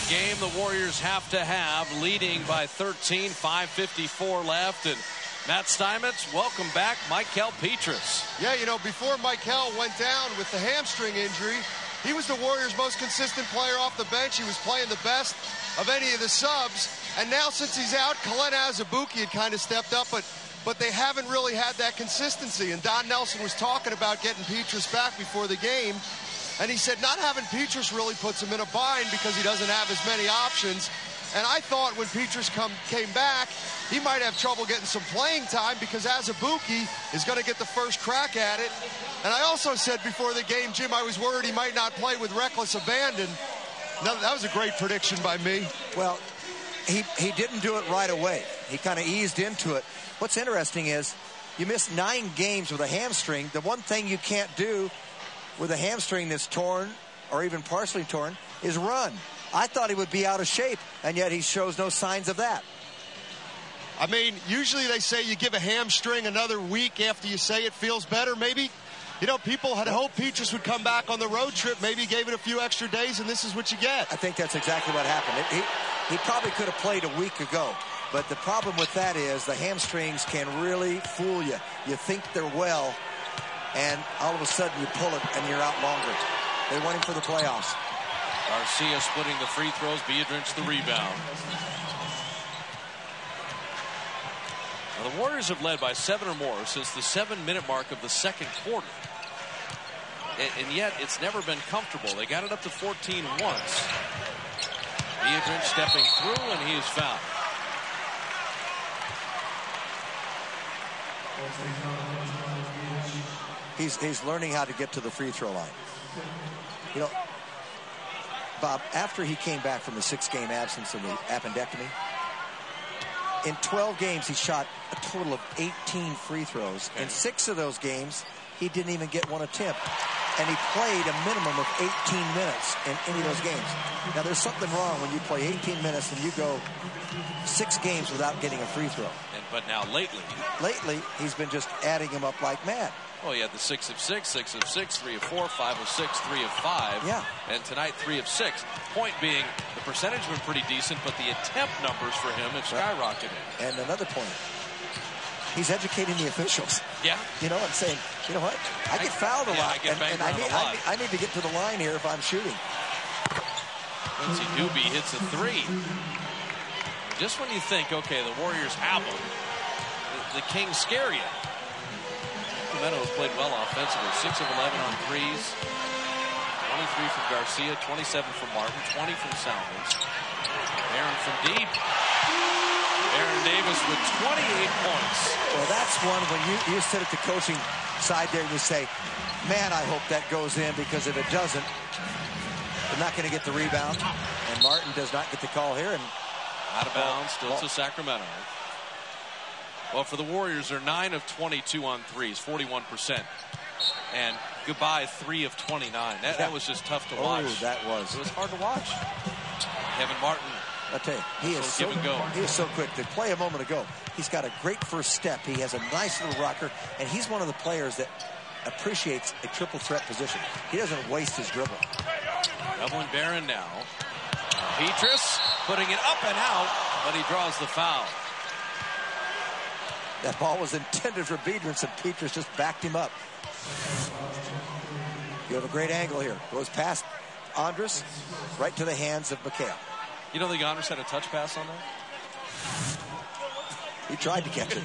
A game the Warriors have to have, leading by 13, 5:54 left. And Matt Steinmetz, welcome back, Mickael Pietrus. Yeah, you know, before Mickael went down with the hamstring injury, he was the Warriors' most consistent player off the bench. He was playing the best of any of the subs. And now since he's out, Kelenna Azubuike had kind of stepped up, but they haven't really had that consistency. And Don Nelson was talking about getting Pietrus back before the game. And he said not having Pietrus really puts him in a bind because he doesn't have as many options. And I thought when Pietrus came back, he might have trouble getting some playing time because Azubuike is going to get the first crack at it. And I also said before the game, Jim, I was worried he might not play with reckless abandon. Now, that was a great prediction by me. Well, he didn't do it right away. He kind of eased into it. What's interesting is you miss 9 games with a hamstring. The one thing you can't do with a hamstring that's torn or even partially torn is run. I thought he would be out of shape, and yet he shows no signs of that. I mean, usually they say you give a hamstring another week after you say it feels better, maybe. You know, people had hoped Pietrus would come back on the road trip, maybe gave it a few extra days, and this is what you get. I think that's exactly what happened. He probably could have played a week ago, but the problem with that is the hamstrings can really fool you. You think they're well, and all of a sudden you pull it and you're out longer. They want him for the playoffs. Garcia splitting the free throws, Biedrins the rebound. Now, the Warriors have led by 7 or more since the 7-minute mark of the second quarter. And yet it's never been comfortable. They got it up to 14 once. Biedrins stepping through, and he is fouled. He's learning how to get to the free throw line. You know, Bob, after he came back from the 6-game absence of the appendectomy, in 12 games he shot a total of 18 free throws. In 6 of those games, he didn't even get one attempt. And he played a minimum of 18 minutes in any of those games. Now, there's something wrong when you play 18 minutes and you go 6 games without getting a free throw. But now lately, he's been just adding them up like mad. Well, he had the 6 of 6, 6 of 6, 3 of 4, 5 of 6, 3 of 5. Yeah. And tonight, 3 of 6. Point being, the percentage has been pretty decent, but the attempt numbers for him have skyrocketed. And another point, he's educating the officials. Yeah. You know, and saying, you know what, I get fouled a lot, and I need to get to the line here if I'm shooting. Quincy Douby hits a 3. Just when you think, okay, the Warriors have them, the Kings scare you. Sacramento has played well offensively. 6 of 11 on threes. 23 from Garcia, 27 from Martin, 20 from Salmons. Aaron from deep. Aaron Davis with 28 points. Well, that's one when you sit at the coaching side there and you say, man, I hope that goes in, because if it doesn't, they're not going to get the rebound. And Martin does not get the call here. And out of bounds, still to Sacramento. Well, for the Warriors, they're 9 of 22 on threes, 41%. And goodbye, 3 of 29. That was just tough to watch. Oh, that was. It was hard to watch. Kevin Martin. I'll tell you, he is so quick. To play a moment ago, he's got a great first step. He has a nice little rocker, and he's one of the players that appreciates a triple threat position. He doesn't waste his dribble. Evelyn Barron now. Pietrus putting it up and out, but he draws the foul. That ball was intended for Biedrins, and Pietrus just backed him up. You have a great angle here. Goes past Andres, right to the hands of Mickael. You don't think Andres had a touch pass on that? He tried to catch it.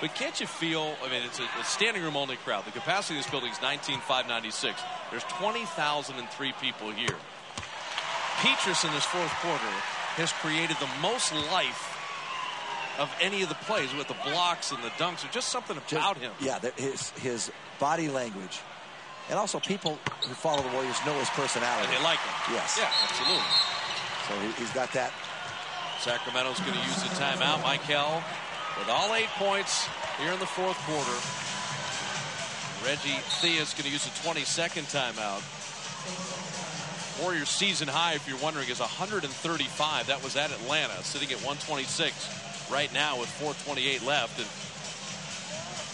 But can't you feel, I mean, it's a standing room only crowd. The capacity of this building is 19,596. There's 20,003 people here. Pietrus in this fourth quarter has created the most life of any of the plays with the blocks and the dunks, or just something about him. Yeah, his body language. And also people who follow the Warriors know his personality. And they like him. Yes. Yeah, absolutely. So he's got that. Sacramento's going to use the timeout. Mickael with all 8 points here in the fourth quarter. Reggie Theus going to use a 22nd timeout. Warriors season high, if you're wondering, is 135. That was at Atlanta, sitting at 126 right now with 4:28 left. And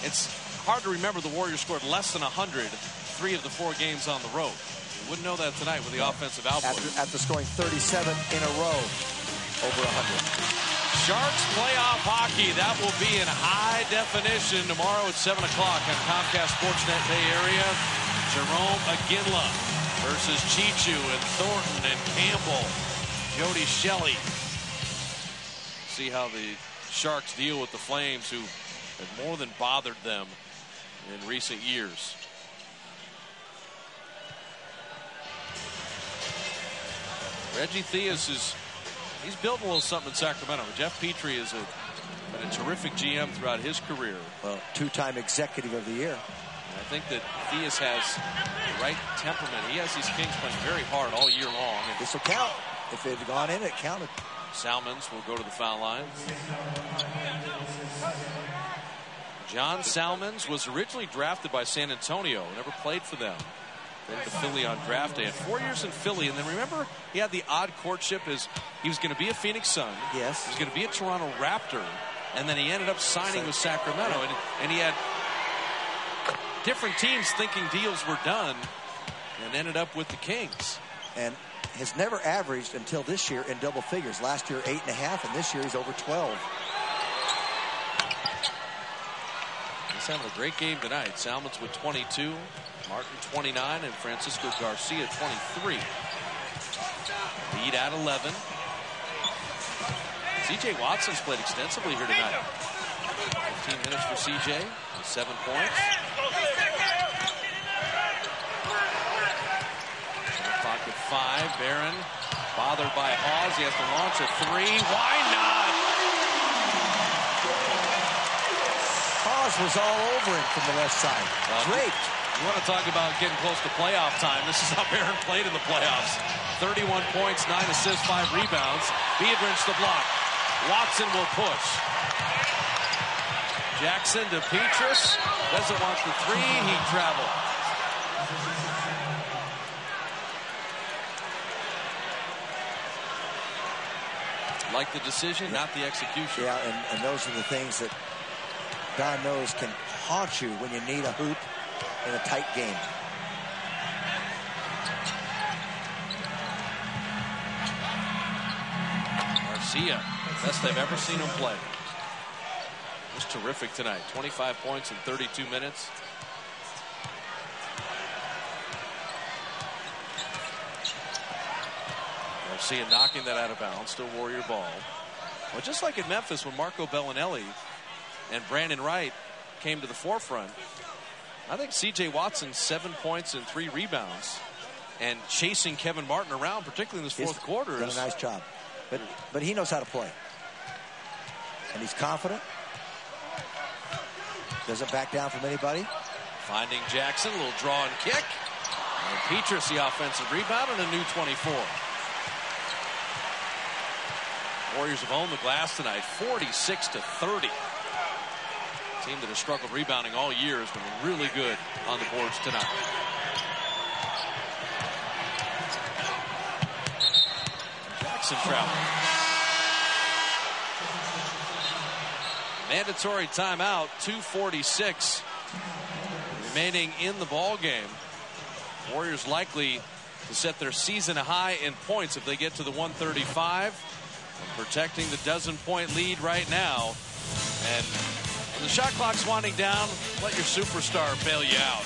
it's hard to remember the Warriors scored less than 100 3 of the 4 games on the road. Wouldn't know that tonight with the offensive output. After scoring 37 in a row, over 100. Sharks playoff hockey. That will be in high definition tomorrow at 7 o'clock on Comcast Sportsnet Bay Area. Jerome Iginla versus Chichu and Thornton and Campbell. Jody Shelley. See how the Sharks deal with the Flames, who have more than bothered them in recent years. Reggie Theus he's building a little something in Sacramento. Jeff Petrie is been a terrific GM throughout his career. Well, two-time executive of the year. And I think that Theus has the right temperament. He has these Kings playing very hard all year long. And this will count. If it had gone in, it counted. Salmons will go to the foul line. John Salmons was originally drafted by San Antonio, never played for them. Then to Philly on draft day. Had 4 years in Philly, and then remember he had the odd courtship as he was going to be a Phoenix Sun. Yes. He was going to be a Toronto Raptor, and then he ended up signing with Sacramento, and he had different teams thinking deals were done, and ended up with the Kings. And has never averaged until this year in double figures. Last year 8.5, and this year he's over 12. He's having a great game tonight. Salmons with 22, Martin 29, and Francisco Garcia 23. Lead at 11. C.J. Watson's played extensively here tonight. 15 minutes for C.J. 7 points. Pocket 5. Barron bothered by Hawes. He has to launch a 3. Why not? Hawes was all over him from the left side. Draped. You want to talk about getting close to playoff time. This is how Barron played in the playoffs. 31 points, 9 assists, 5 rebounds. Biedrins the block. Watson will push. Jackson to Petrus. Doesn't want the 3. He traveled. Like the decision, not the execution. Yeah, and those are the things that God knows can haunt you when you need a hoop in a tight game. Garcia, best I've ever seen him play. He was terrific tonight. 25 points in 32 minutes. Garcia knocking that out of bounds. Still Warrior ball. Well, just like in Memphis when Marco Bellinelli and Brandon Wright came to the forefront, I think C.J. Watson 7 points and 3 rebounds, and chasing Kevin Martin around, particularly in this fourth quarter. Done a nice job. But he knows how to play. And he's confident. Doesn't back down from anybody. Finding Jackson, a little draw and kick. And Petrus the offensive rebound and a new 24. Warriors have owned the glass tonight, 46-30. Team that has struggled rebounding all year has been really good on the boards tonight. Jackson traveling. Mandatory timeout, 2:46 remaining in the ball game. Warriors likely to set their season high in points if they get to the 135. Protecting the dozen-point lead right now. And when the shot clock's winding down, let your superstar bail you out.